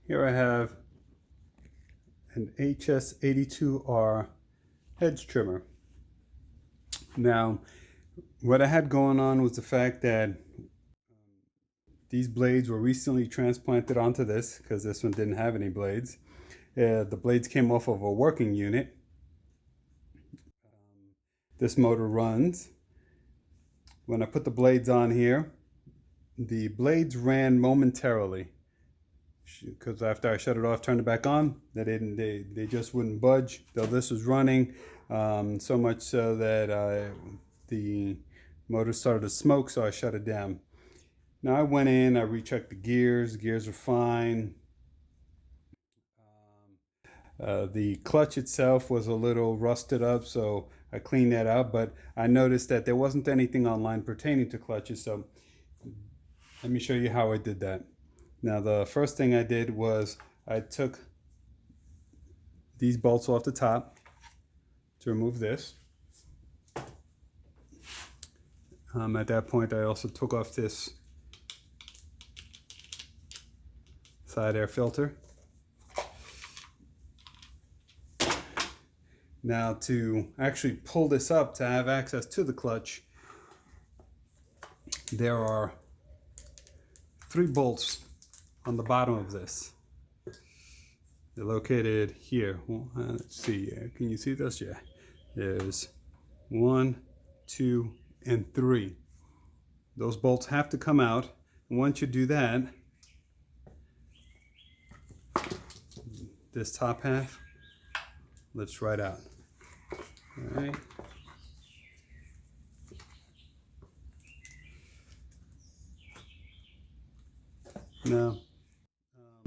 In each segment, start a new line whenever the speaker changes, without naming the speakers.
here I have an HS82R hedge trimmer. Now, what I had going on was the fact that these blades were recently transplanted onto this because this one didn't have any blades. The blades came off of a working unit. This motor runs. When I put the blades on here, the blades ran momentarily because after I shut it off, turned it back on, they just wouldn't budge. Though this was running, so much so that the motor started to smoke, so I shut it down. Now I went in, I rechecked the gears. The gears are fine. The clutch itself was a little rusted up, so I cleaned that out, but I noticed that there wasn't anything online pertaining to clutches, so let me show you how I did that. Now the first thing I did was I took these bolts off the top to remove this. At that point I also took off this side air filter. Now to actually pull this up to have access to the clutch, there are 3 bolts on the bottom of this. They're located here. Well, let's see, can you see this? Yeah, there's 1, 2, and 3. Those bolts have to come out. And once you do that, this top half lifts right out. All right. Now,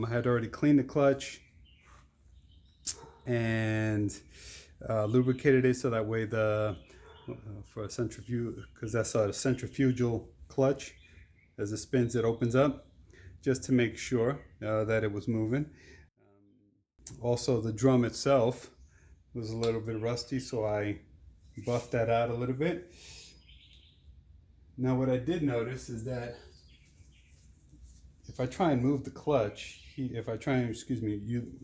I had already cleaned the clutch and lubricated it so that way for a centrifuge, because that's a centrifugal clutch. As it spins, it opens up just to make sure that it was moving. Also, the drum itself was a little bit rusty, so I buffed that out a little bit. Now, what I did notice is that if I try and move the clutch, if I try and,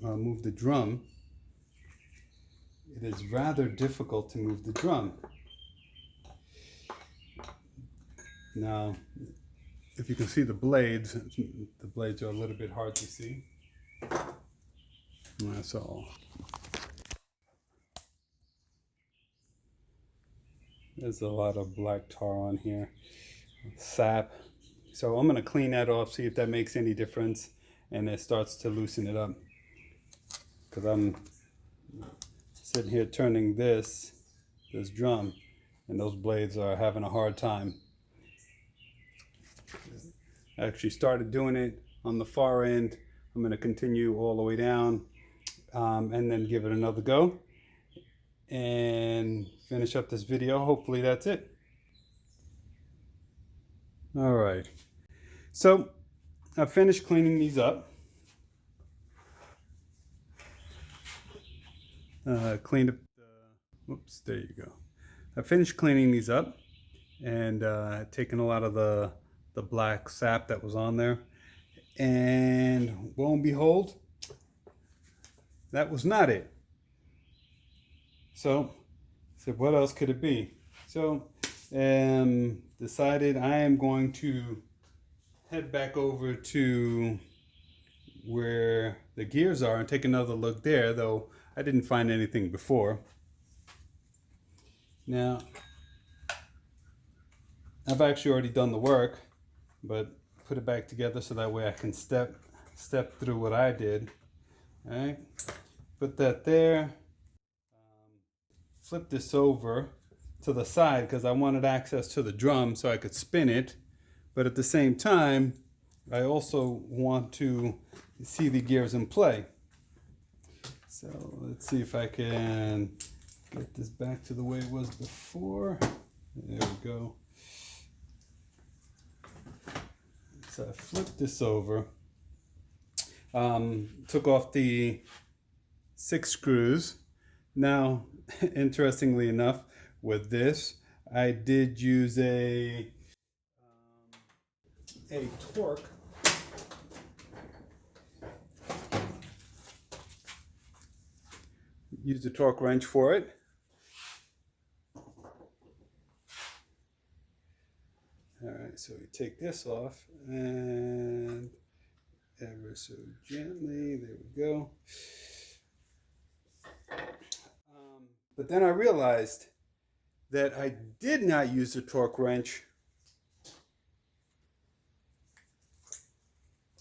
move the drum, it is rather difficult to move the drum. Now, if you can see the blades are a little bit hard to see. That's all. There's a lot of black tar on here, sap. So I'm gonna clean that off, see if that makes any difference, and it starts to loosen it up. Because I'm sitting here turning this drum, and those blades are having a hard time. I actually started doing it on the far end. I'm gonna continue all the way down, and then give it another go and finish up this video. Hopefully that's it. All right, so I finished cleaning these up. Cleaned up whoops, there you go. I finished cleaning these up and taken a lot of the black sap that was on there, and lo and behold, that was not it. So I said, what else could it be? So decided I am going to head back over to where the gears are and take another look there, though I didn't find anything before. Now, I've actually already done the work, but put it back together so that way I can step through what I did. All right, put that there. Flip this over to the side because I wanted access to the drum so I could spin it, but at the same time I also want to see the gears in play. So let's see if I can get this back to the way it was before. There we go. So I flipped this over, took off the 6 screws. Now, interestingly enough, with this, I did use a torque use the torque wrench for it. All right, so we take this off and ever so gently, there we go. But then I realized that I did not use the torque wrench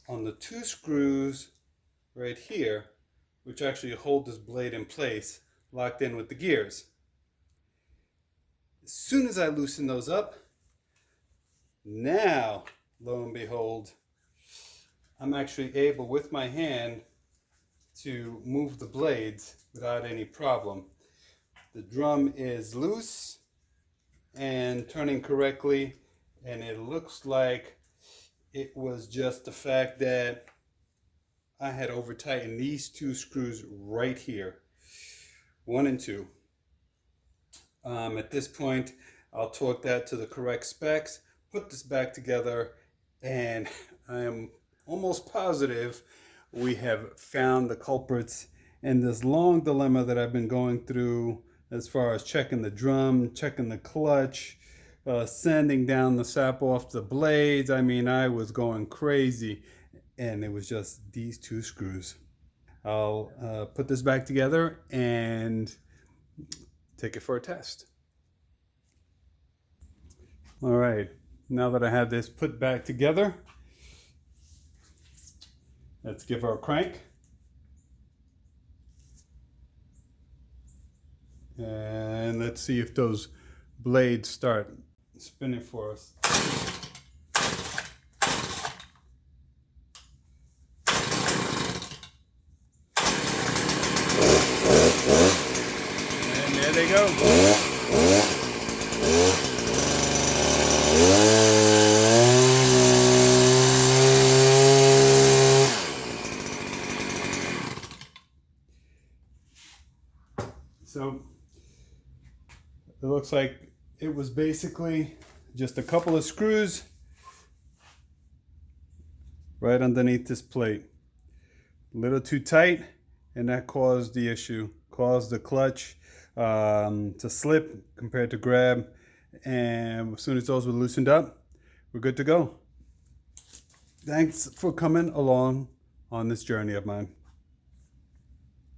on the two screws right here, which actually hold this blade in place, locked in with the gears. As soon as I loosen those up, now, lo and behold, I'm actually able with my hand to move the blades without any problem. The drum is loose and turning correctly, and it looks like it was just the fact that I had over tightened these two screws right here, 1 and 2. At this point, I'll torque that to the correct specs, put this back together, and I am almost positive we have found the culprits in this long dilemma that I've been going through as far as checking the drum, checking the clutch, sanding down the sap off the blades. I mean, I was going crazy, and it was just these two screws. I'll put this back together and take it for a test. All right, now that I have this put back together, let's give her a crank. And let's see if those blades start spinning for us. And there they go. So it looks like it was basically just a couple of screws right underneath this plate. A little too tight, and that caused the issue, caused the clutch to slip compared to grab. And as soon as those were loosened up, we're good to go. Thanks for coming along on this journey of mine.